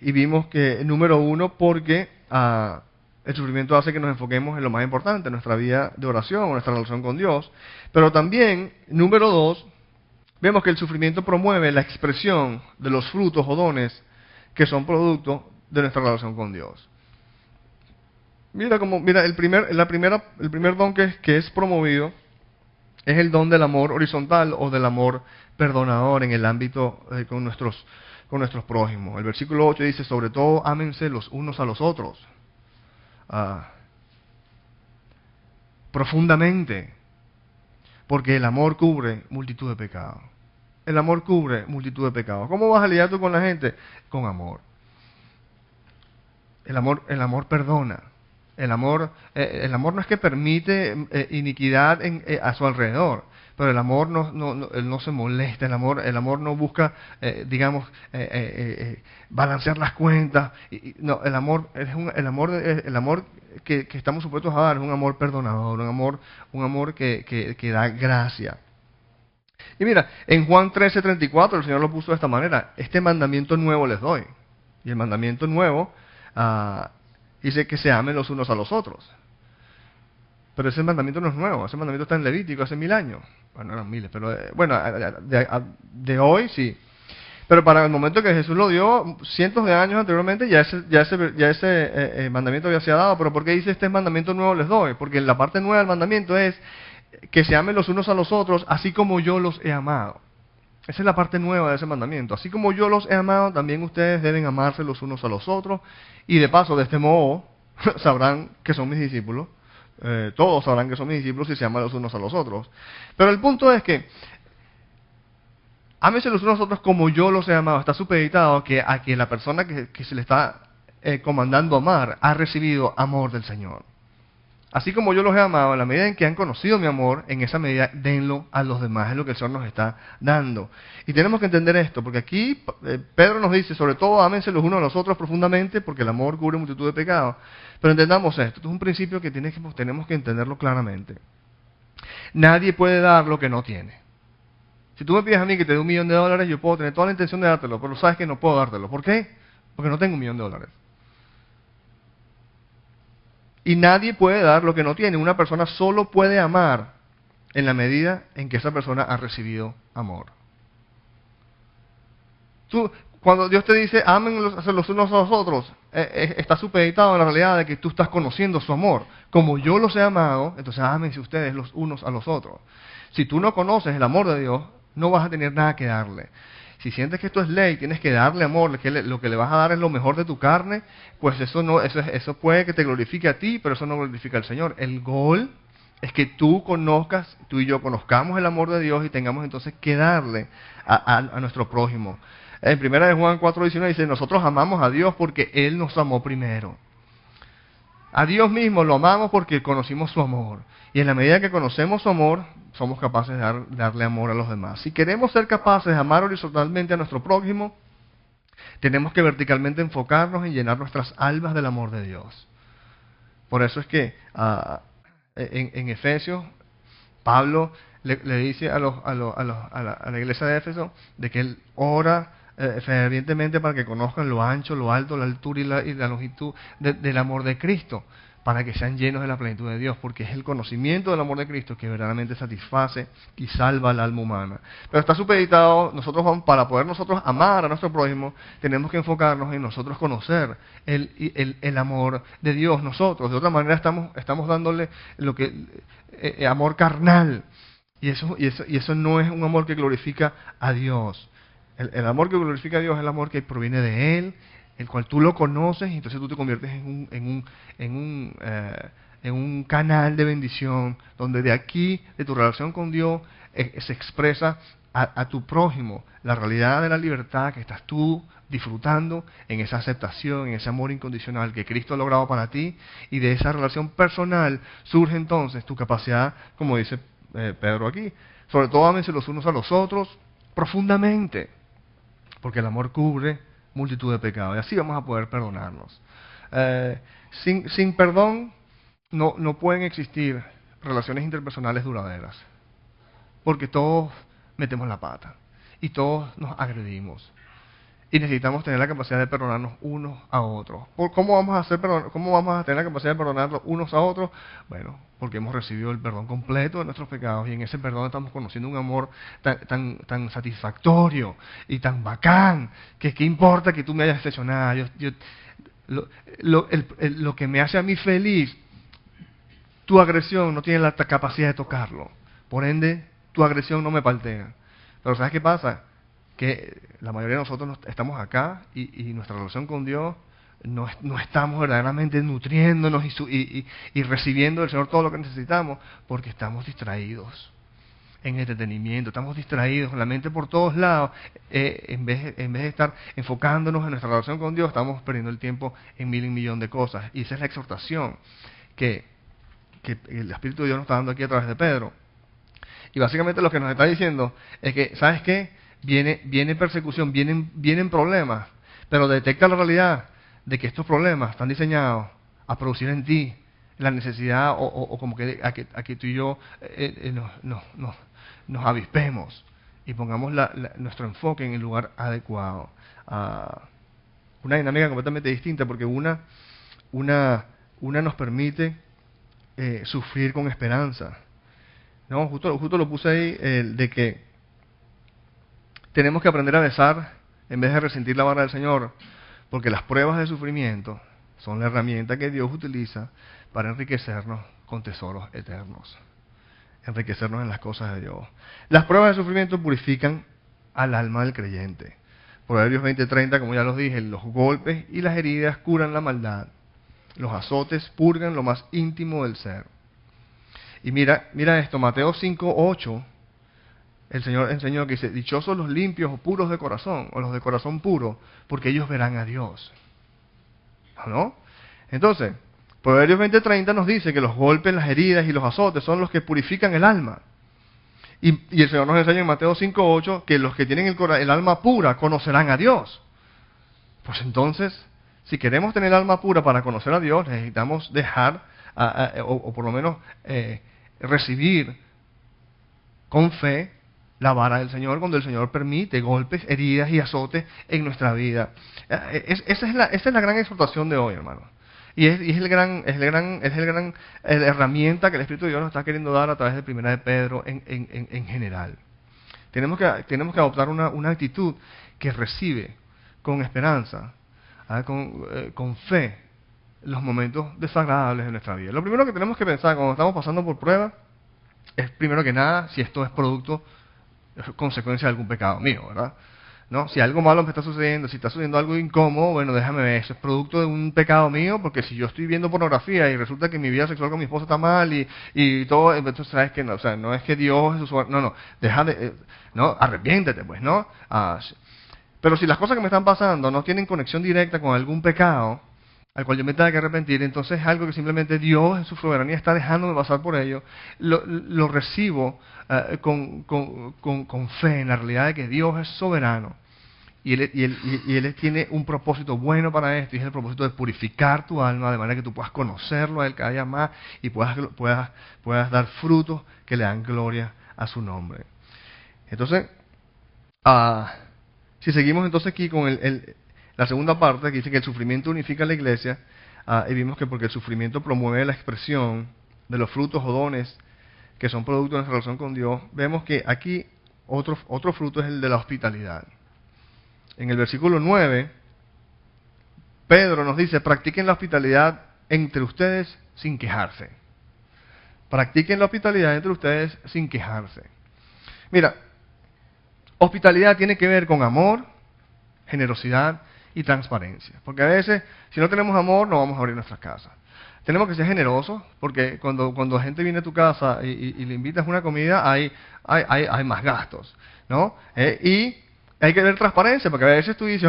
y vimos que, número uno, porque el sufrimiento hace que nos enfoquemos en lo más importante, nuestra vida de oración, nuestra relación con Dios. Pero también, número dos, vemos que el sufrimiento promueve la expresión de los frutos o dones que son producto de nuestra relación con Dios. Mira, el primer don que es promovido es el don del amor horizontal o del amor perdonador en el ámbito con nuestros prójimos. El versículo 8 dice, sobre todo, ámense los unos a los otros. Profundamente, porque el amor cubre multitud de pecados. El amor cubre multitud de pecados. ¿Cómo vas a lidiar tú con la gente? Con amor. El amor perdona. El amor no es que permite iniquidad a su alrededor, pero el amor él no se molesta, el amor no busca, balancear las cuentas. No, el amor que estamos supuestos a dar es un amor perdonador, un amor que da gracia. Y mira, en Juan 13:34 el Señor lo puso de esta manera: este mandamiento nuevo les doy. Y el mandamiento nuevo dice que se amen los unos a los otros. Pero ese mandamiento no es nuevo, ese mandamiento está en Levítico hace 1000 años. Bueno, eran miles, pero de hoy sí. Pero para el momento que Jesús lo dio, cientos de años anteriormente, ya ese mandamiento ya se ha dado. Pero ¿por qué dice este mandamiento nuevo les doy? Porque la parte nueva del mandamiento es que se amen los unos a los otros, así como yo los he amado. Esa es la parte nueva de ese mandamiento. Así como yo los he amado, también ustedes deben amarse los unos a los otros. Y de paso, de este modo, sabrán que son mis discípulos. Todos sabrán que son mis discípulos si se aman los unos a los otros. Pero el punto es que ámense los unos a los otros como yo los he amado. Está supeditado a que la persona que se le está comandando amar ha recibido amor del Señor. Así como yo los he amado, en la medida en que han conocido mi amor, en esa medida denlo a los demás, es lo que el Señor nos está dando. Y tenemos que entender esto, porque aquí Pedro nos dice, sobre todo, ámense los unos a los otros profundamente, porque el amor cubre multitud de pecados. Pero entendamos esto, esto es un principio que tenemos que entenderlo claramente. Nadie puede dar lo que no tiene. Si tú me pides a mí que te dé $1.000.000, yo puedo tener toda la intención de dártelo, pero sabes que no puedo dártelo. ¿Por qué? Porque no tengo $1.000.000. Y nadie puede dar lo que no tiene. Una persona solo puede amar en la medida en que esa persona ha recibido amor. Cuando Dios te dice, amen los unos a los otros, está supeditado en la realidad de que tú estás conociendo su amor. Como yo los he amado, entonces ámense ustedes los unos a los otros. Si tú no conoces el amor de Dios, no vas a tener nada que darle. Si sientes que esto es ley, tienes que darle amor, que lo que le vas a dar es lo mejor de tu carne, pues eso puede que te glorifique a ti, pero eso no glorifica al Señor. El gol es que tú y yo conozcamos el amor de Dios y tengamos entonces que darle a nuestro prójimo. En 1 Juan 4:19 dice, nosotros amamos a Dios porque Él nos amó primero. A Dios mismo lo amamos porque conocimos su amor. Y en la medida que conocemos su amor, somos capaces de darle amor a los demás. Si queremos ser capaces de amar horizontalmente a nuestro prójimo, tenemos que verticalmente enfocarnos en llenar nuestras almas del amor de Dios. Por eso es que en Efesios, Pablo le dice a la iglesia de Éfeso de que él ora fervientemente para que conozcan lo ancho, lo alto, la altura y la longitud del amor de Cristo, para que sean llenos de la plenitud de Dios, porque es el conocimiento del amor de Cristo que verdaderamente satisface y salva al alma humana. Pero está supeditado, para poder nosotros amar a nuestro prójimo, tenemos que enfocarnos en nosotros conocer el amor de Dios nosotros. De otra manera estamos dándole amor carnal, y eso no es un amor que glorifica a Dios. El amor que glorifica a Dios es el amor que proviene de Él, el cual tú lo conoces, y entonces tú te conviertes en un canal de bendición, donde de aquí, de tu relación con Dios, se expresa a tu prójimo la realidad de la libertad que estás tú disfrutando en esa aceptación, en ese amor incondicional que Cristo ha logrado para ti, y de esa relación personal surge entonces tu capacidad, como dice Pedro aquí, sobre todo ámense los unos a los otros profundamente, porque el amor cubre multitud de pecados, y así vamos a poder perdonarnos. Sin perdón no pueden existir relaciones interpersonales duraderas, porque todos metemos la pata y todos nos agredimos, y necesitamos tener la capacidad de perdonarnos unos a otros. ¿Cómo vamos a tener la capacidad de perdonarnos unos a otros? Bueno, porque hemos recibido el perdón completo de nuestros pecados, y en ese perdón estamos conociendo un amor tan satisfactorio y tan bacán, que qué importa que tú me hayas hecho nada. Lo que me hace a mí feliz, tu agresión no tiene la capacidad de tocarlo. Por ende, tu agresión no me paltea. Pero ¿sabes qué pasa? Que la mayoría de nosotros estamos acá y nuestra relación con Dios no estamos verdaderamente nutriéndonos y recibiendo del Señor todo lo que necesitamos, porque estamos distraídos en entretenimiento, estamos distraídos, con la mente por todos lados. En vez de estar enfocándonos en nuestra relación con Dios, estamos perdiendo el tiempo en mil y un millón de cosas. Y esa es la exhortación que el Espíritu de Dios nos está dando aquí a través de Pedro. Y básicamente lo que nos está diciendo es que, ¿sabes qué? Viene persecución, vienen problemas, pero detecta la realidad de que estos problemas están diseñados a producir en ti la necesidad o como que a que tú y yo nos avispemos y pongamos nuestro enfoque en el lugar adecuado. Una dinámica completamente distinta, porque una nos permite sufrir con esperanza. No, justo lo puse ahí, de que tenemos que aprender a besar en vez de resentir la vara del Señor, porque las pruebas de sufrimiento son la herramienta que Dios utiliza para enriquecernos con tesoros eternos, enriquecernos en las cosas de Dios. Las pruebas de sufrimiento purifican al alma del creyente. Proverbios 20:30, como ya los dije, los golpes y las heridas curan la maldad, los azotes purgan lo más íntimo del ser. Y mira esto, Mateo 5:8, el Señor enseñó que dice: dichosos los limpios o puros de corazón, o los de corazón puro, porque ellos verán a Dios. ¿No? Entonces, Proverbios 20:30 nos dice que los golpes, las heridas y los azotes son los que purifican el alma. Y el Señor nos enseña en Mateo 5:8 que los que tienen el alma pura conocerán a Dios. Pues entonces, si queremos tener el alma pura para conocer a Dios, necesitamos dejar, o por lo menos recibir con fe la vara del Señor cuando el Señor permite golpes, heridas y azotes en nuestra vida. Esa es la gran exhortación de hoy, hermano. Y es la herramienta que el Espíritu de Dios nos está queriendo dar a través de Primera de Pedro en general. Tenemos que adoptar una actitud que recibe con esperanza, con fe, los momentos desagradables de nuestra vida. Lo primero que tenemos que pensar cuando estamos pasando por pruebas es, primero que nada, si esto es consecuencia de algún pecado mío, ¿verdad? ¿No? Si algo malo me está sucediendo, si está sucediendo algo incómodo, bueno, déjame ver, eso es producto de un pecado mío, porque si yo estoy viendo pornografía y resulta que mi vida sexual con mi esposa está mal y todo, entonces sabes que no, o sea, no es que Dios es no, no, arrepiéntete, pues, ¿no? Pero si las cosas que me están pasando no tienen conexión directa con algún pecado al cual yo me tenga que arrepentir, entonces es algo que simplemente Dios en su soberanía está dejándome pasar por ello, lo recibo con fe en la realidad de que Dios es soberano y Él tiene un propósito bueno para esto, y es el propósito de purificar tu alma de manera que tú puedas conocerlo a Él cada día más y puedas dar frutos que le dan gloria a su nombre. Entonces, si seguimos entonces aquí con la segunda parte, que dice que el sufrimiento unifica a la iglesia, y vimos que porque el sufrimiento promueve la expresión de los frutos o dones que son producto de nuestra relación con Dios, vemos que aquí otro fruto es el de la hospitalidad. En el versículo 9, Pedro nos dice: practiquen la hospitalidad entre ustedes sin quejarse. Practiquen la hospitalidad entre ustedes sin quejarse. Mira, hospitalidad tiene que ver con amor, generosidad y transparencia. Porque a veces, si no tenemos amor, no vamos a abrir nuestras casas. Tenemos que ser generosos, porque cuando gente viene a tu casa y le invitas una comida, hay más gastos, ¿no? Y hay que ver transparencia, porque a veces tú dices: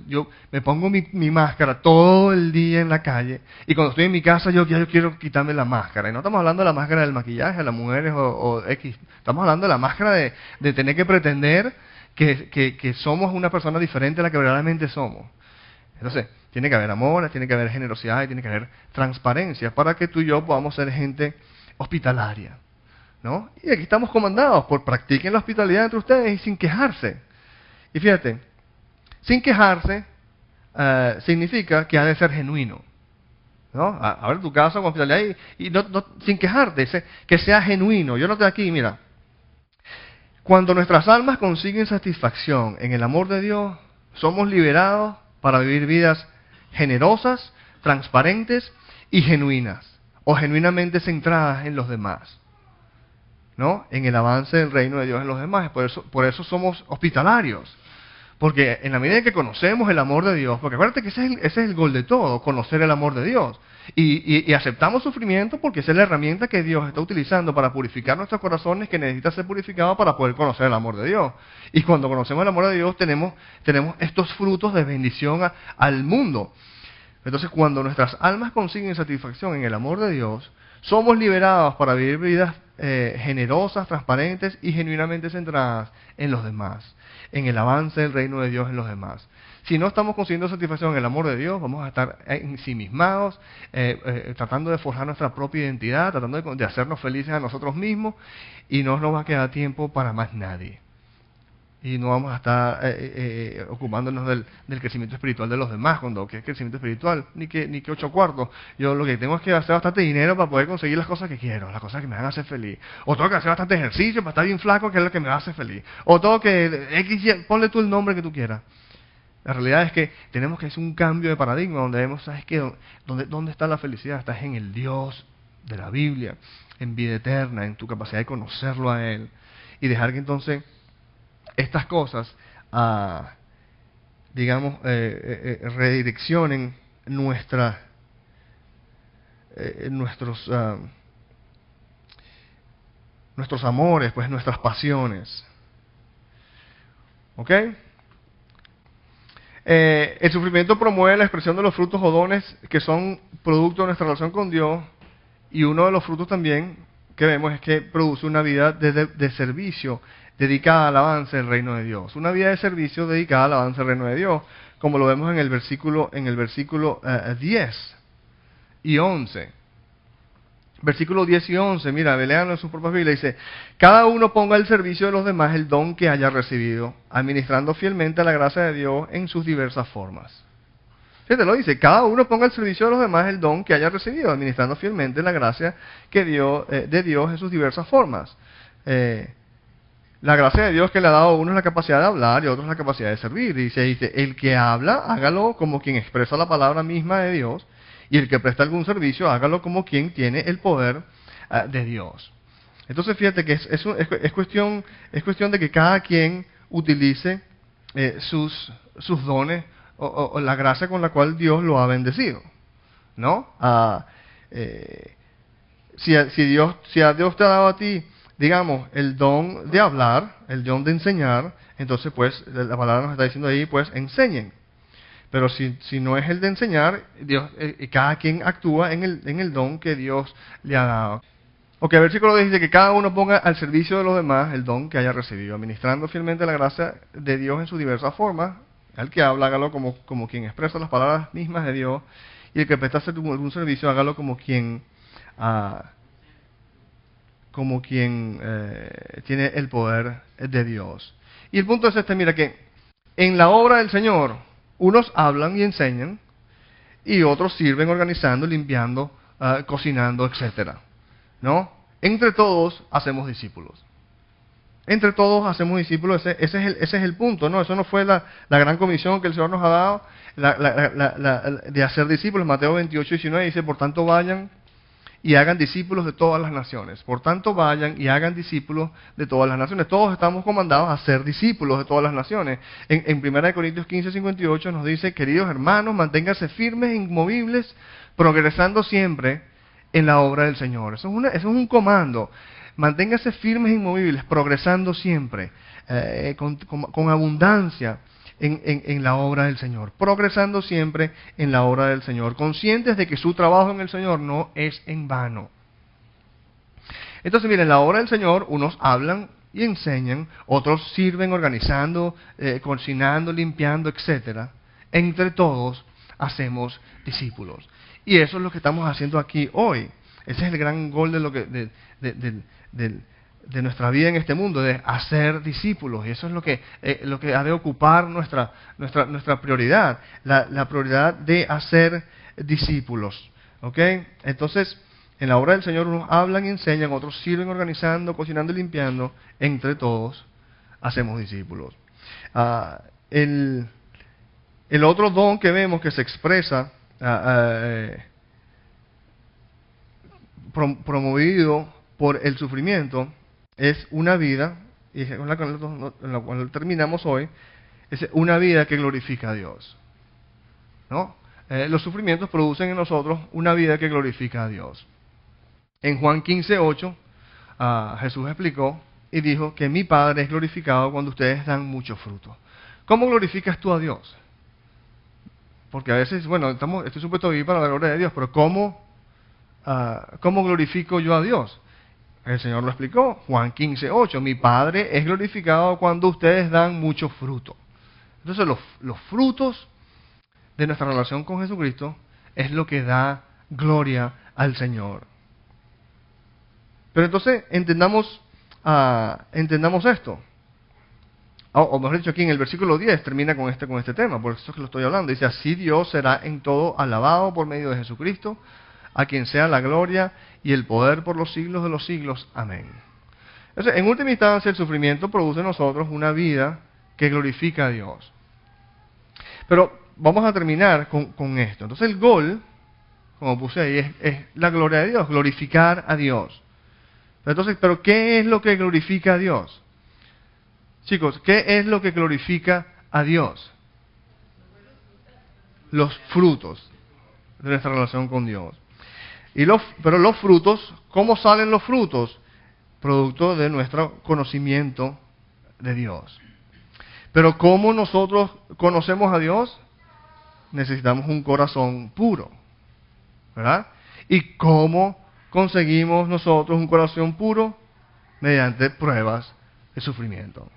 yo me pongo mi máscara todo el día en la calle, y cuando estoy en mi casa yo quiero quitarme la máscara. Y no estamos hablando de la máscara del maquillaje de las mujeres o X, estamos hablando de la máscara de tener que pretender que somos una persona diferente a la que verdaderamente somos. Entonces, tiene que haber amor, tiene que haber generosidad y tiene que haber transparencia para que tú y yo podamos ser gente hospitalaria, ¿no? Y aquí estamos comandados por: practiquen la hospitalidad entre ustedes y sin quejarse. Y fíjate, sin quejarse significa que ha de ser genuino, ¿no? Abre tu casa con hospitalidad y no, sin quejarte, que sea genuino. Yo noté aquí, mira, cuando nuestras almas consiguen satisfacción en el amor de Dios, somos liberados para vivir vidas generosas, transparentes y genuinas, o genuinamente centradas en los demás, ¿no? En el avance del reino de Dios en los demás. Por eso somos hospitalarios, porque en la medida en que conocemos el amor de Dios, porque acuérdate que ese es el gol de todo, conocer el amor de Dios. Y aceptamos sufrimiento porque esa es la herramienta que Dios está utilizando para purificar nuestros corazones, que necesita ser purificado para poder conocer el amor de Dios. Y cuando conocemos el amor de Dios tenemos estos frutos de bendición al mundo. Entonces, cuando nuestras almas consiguen satisfacción en el amor de Dios, somos liberados para vivir vidas generosas, transparentes y genuinamente centradas en los demás, en el avance del reino de Dios en los demás. Si no estamos consiguiendo satisfacción en el amor de Dios, vamos a estar ensimismados, tratando de forjar nuestra propia identidad, tratando de hacernos felices a nosotros mismos, y no nos va a quedar tiempo para más nadie. Y no vamos a estar ocupándonos del crecimiento espiritual de los demás, cuando ¿qué es crecimiento espiritual? Ni que 8 cuartos. Yo lo que tengo es que hacer bastante dinero para poder conseguir las cosas que quiero, las cosas que me van a hacer feliz. O tengo que hacer bastante ejercicio para estar bien flaco, que es lo que me va a hacer feliz. O tengo que, ponle tú el nombre que tú quieras. La realidad es que tenemos que hacer un cambio de paradigma, donde vemos, ¿sabes qué? ¿Dónde está la felicidad? Estás en el Dios de la Biblia, en vida eterna, en tu capacidad de conocerlo a Él. Y dejar que entonces estas cosas, redireccionen nuestros amores, pues nuestras pasiones. ¿Ok? El sufrimiento promueve la expresión de los frutos o dones que son producto de nuestra relación con Dios, y uno de los frutos también que vemos es que produce una vida de servicio dedicada al avance del reino de Dios. Una vida de servicio dedicada al avance del reino de Dios, como lo vemos en el versículo 10 y 11. Versículos 10 y 11, mira, léanlo en sus propias Biblias, dice: cada uno ponga al servicio de los demás el don que haya recibido, administrando fielmente la gracia de Dios en sus diversas formas. Fíjate, lo dice, cada uno ponga al servicio de los demás el don que haya recibido, administrando fielmente la gracia de Dios en sus diversas formas. La gracia de Dios que le ha dado a uno es la capacidad de hablar y a otros la capacidad de servir. Dice, el que habla, hágalo como quien expresa la palabra misma de Dios, y el que presta algún servicio, hágalo como quien tiene el poder de Dios. Entonces fíjate que es cuestión de que cada quien utilice sus dones o la gracia con la cual Dios lo ha bendecido, ¿no? Si a Dios te ha dado a ti, digamos, el don de hablar, el don de enseñar, entonces pues la palabra nos está diciendo ahí, pues enseñen. Pero si no es el de enseñar, cada quien actúa en el don que Dios le ha dado. Ok, el versículo dice que cada uno ponga al servicio de los demás el don que haya recibido, administrando fielmente la gracia de Dios en sus diversas formas. Al que habla, hágalo como quien expresa las palabras mismas de Dios, y el que presta algún servicio, hágalo como quien tiene el poder de Dios. Y el punto es este, mira, que en la obra del Señor, unos hablan y enseñan, y otros sirven organizando, limpiando, cocinando, etcétera, ¿no? Entre todos hacemos discípulos. Entre todos hacemos discípulos, ese es el punto, ¿no? Eso no fue la gran comisión que el Señor nos ha dado, de hacer discípulos. Mateo 28:19 dice: por tanto vayan y hagan discípulos de todas las naciones. Por tanto vayan y hagan discípulos de todas las naciones. Todos estamos comandados a ser discípulos de todas las naciones. En 1 Corintios 15:58 nos dice: queridos hermanos, manténganse firmes e inmovibles, progresando siempre en la obra del Señor. Eso es un comando. Manténgase firmes e inmovibles, progresando siempre, con abundancia en la obra del Señor. Progresando siempre en la obra del Señor. Conscientes de que su trabajo en el Señor no es en vano. Entonces, miren, en la obra del Señor, unos hablan y enseñan, otros sirven organizando, cocinando, limpiando, etcétera. Entre todos hacemos discípulos. Y eso es lo que estamos haciendo aquí hoy. Ese es el gran gol de nuestra vida en este mundo, de hacer discípulos. Y eso es lo que ha de ocupar nuestra prioridad, la prioridad de hacer discípulos. ¿Ok? Entonces, en la obra del Señor unos hablan y enseñan, otros sirven organizando, cocinando y limpiando. Entre todos hacemos discípulos. El otro don que vemos que se expresa promovido por el sufrimiento es una vida, y es la cual terminamos hoy, es una vida que glorifica a Dios, ¿no? los sufrimientos producen en nosotros una vida que glorifica a Dios. En Juan 15:8, Jesús explicó y dijo que mi Padre es glorificado cuando ustedes dan mucho fruto. ¿Cómo glorificas tú a Dios? Porque a veces, bueno, estoy supuesto a vivir para la gloria de Dios, pero ¿cómo glorifico yo a Dios? El Señor lo explicó, Juan 15:8, mi Padre es glorificado cuando ustedes dan mucho fruto. Entonces los frutos de nuestra relación con Jesucristo es lo que da gloria al Señor. Pero entonces entendamos esto. O mejor dicho, aquí en el versículo 10 termina con este tema, por eso es que lo estoy hablando. Dice, así Dios será en todo alabado por medio de Jesucristo, a quien sea la gloria y el poder por los siglos de los siglos. Amén. Entonces, en última instancia, el sufrimiento produce en nosotros una vida que glorifica a Dios. Pero vamos a terminar con esto. Entonces, el gol, como puse ahí, es la gloria de Dios, glorificar a Dios. Entonces, ¿pero qué es lo que glorifica a Dios? Chicos, ¿qué es lo que glorifica a Dios? Los frutos de nuestra relación con Dios. Pero los frutos, ¿cómo salen los frutos? Producto de nuestro conocimiento de Dios. Pero ¿cómo nosotros conocemos a Dios? Necesitamos un corazón puro, ¿verdad? ¿Y cómo conseguimos nosotros un corazón puro? Mediante pruebas de sufrimiento.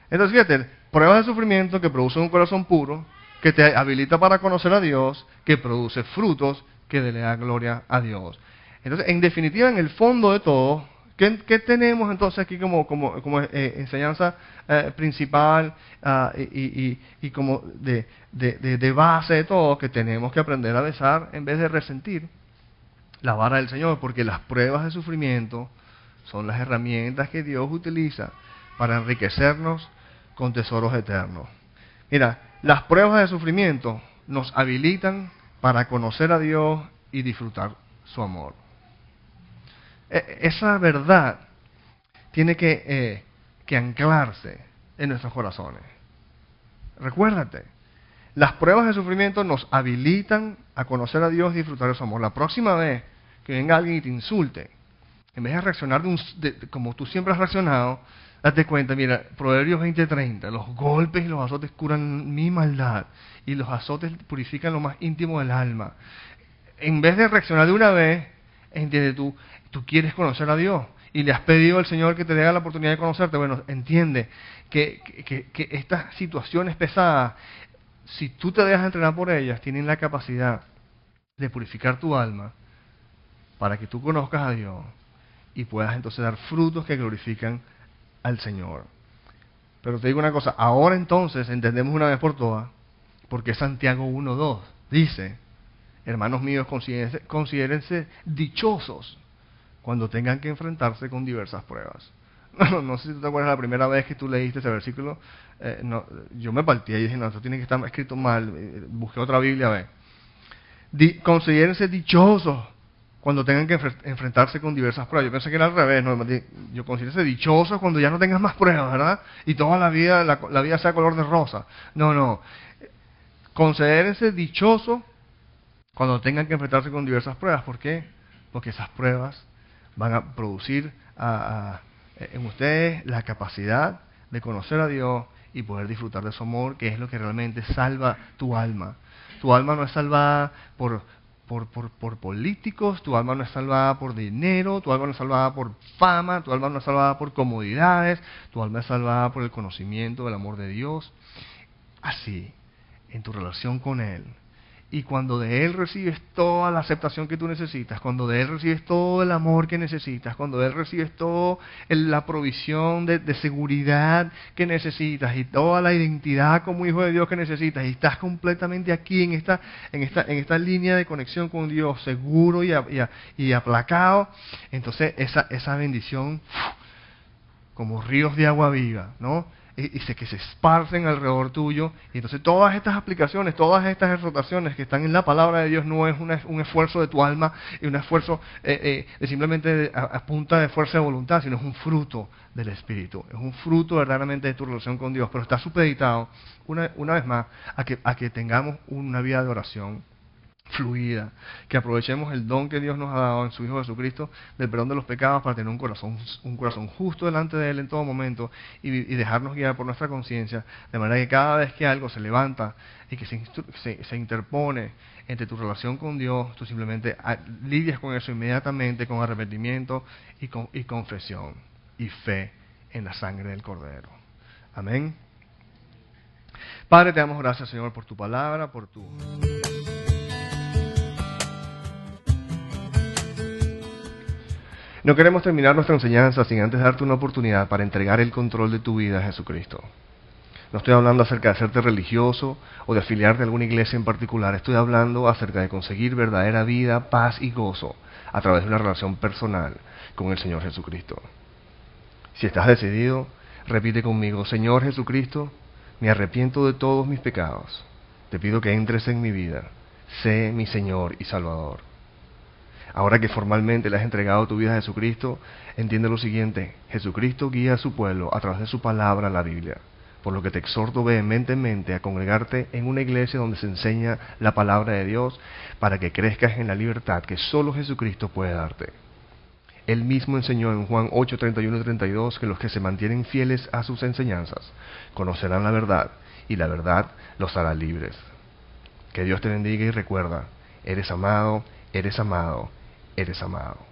Entonces, fíjate, pruebas de sufrimiento que producen un corazón puro, que te habilita para conocer a Dios, que produce frutos que le da gloria a Dios. Entonces, en definitiva, en el fondo de todo, ¿qué tenemos entonces aquí como enseñanza principal y como de base de todo? Que tenemos que aprender a besar en vez de resentir la vara del Señor, porque las pruebas de sufrimiento son las herramientas que Dios utiliza para enriquecernos con tesoros eternos. Mira, las pruebas de sufrimiento nos habilitan para conocer a Dios y disfrutar su amor. Esa verdad tiene que anclarse en nuestros corazones. Recuérdate, las pruebas de sufrimiento nos habilitan a conocer a Dios y disfrutar de su amor. La próxima vez que venga alguien y te insulte, en vez de reaccionar como tú siempre has reaccionado, date cuenta, mira, Proverbios 20:30, los golpes y los azotes curan mi maldad y los azotes purifican lo más íntimo del alma. En vez de reaccionar de una vez, entiende tú quieres conocer a Dios y le has pedido al Señor que te dé la oportunidad de conocerte. Bueno, entiende que estas situaciones pesadas, si tú te dejas entrenar por ellas, tienen la capacidad de purificar tu alma para que tú conozcas a Dios y puedas entonces dar frutos que glorifican al Señor. Pero te digo una cosa, ahora entonces entendemos una vez por todas, porque Santiago 1:2 dice, hermanos míos, considérense dichosos cuando tengan que enfrentarse con diversas pruebas. No sé si tú te acuerdas la primera vez que tú leíste ese versículo, yo me partí y dije, no, esto tiene que estar escrito mal, busqué otra Biblia a ver. Considérense dichosos cuando tengan que enfrentarse con diversas pruebas. Yo pensé que era al revés, ¿no? Yo considérense dichosos cuando ya no tengas más pruebas, ¿verdad? Y toda la vida sea color de rosa. No. Considérense dichosos cuando tengan que enfrentarse con diversas pruebas. ¿Por qué? Porque esas pruebas van a producir en ustedes la capacidad de conocer a Dios y poder disfrutar de su amor, que es lo que realmente salva tu alma. Tu alma no es salvada por políticos, tu alma no es salvada por dinero, tu alma no es salvada por fama, tu alma no es salvada por comodidades, tu alma es salvada por el conocimiento del amor de Dios. Así, en tu relación con Él. Y cuando de Él recibes toda la aceptación que tú necesitas, cuando de Él recibes todo el amor que necesitas, cuando de Él recibes toda la provisión de seguridad que necesitas y toda la identidad como hijo de Dios que necesitas, y estás completamente aquí en esta línea de conexión con Dios, seguro y aplacado, entonces esa bendición, como ríos de agua viva, ¿no? que se esparcen alrededor tuyo. Y entonces todas estas aplicaciones, todas estas exhortaciones que están en la palabra de Dios no es un esfuerzo de tu alma y un esfuerzo de simplemente a punta de fuerza de voluntad, sino es un fruto del Espíritu. Es un fruto verdaderamente de tu relación con Dios, pero está supeditado, una vez más, a que tengamos una vida de oración fluida, que aprovechemos el don que Dios nos ha dado en su Hijo Jesucristo del perdón de los pecados para tener un corazón justo delante de Él en todo momento y dejarnos guiar por nuestra conciencia, de manera que cada vez que algo se levanta y que se interpone entre tu relación con Dios, tú simplemente lidias con eso inmediatamente con arrepentimiento y confesión y fe en la sangre del Cordero. Amén. Padre, te damos gracias, Señor, por tu palabra, por tu... No queremos terminar nuestra enseñanza sin antes darte una oportunidad para entregar el control de tu vida a Jesucristo. No estoy hablando acerca de hacerte religioso o de afiliarte a alguna iglesia en particular. Estoy hablando acerca de conseguir verdadera vida, paz y gozo a través de una relación personal con el Señor Jesucristo. Si estás decidido, repite conmigo: Señor Jesucristo, me arrepiento de todos mis pecados. Te pido que entres en mi vida. Sé mi Señor y Salvador. Ahora que formalmente le has entregado tu vida a Jesucristo, entiende lo siguiente: Jesucristo guía a su pueblo a través de su palabra, la Biblia, por lo que te exhorto vehementemente a congregarte en una iglesia donde se enseña la palabra de Dios para que crezcas en la libertad que solo Jesucristo puede darte. Él mismo enseñó en Juan 8, 31 y 32 que los que se mantienen fieles a sus enseñanzas conocerán la verdad y la verdad los hará libres. Que Dios te bendiga y recuerda: eres amado, eres amado, eres amado.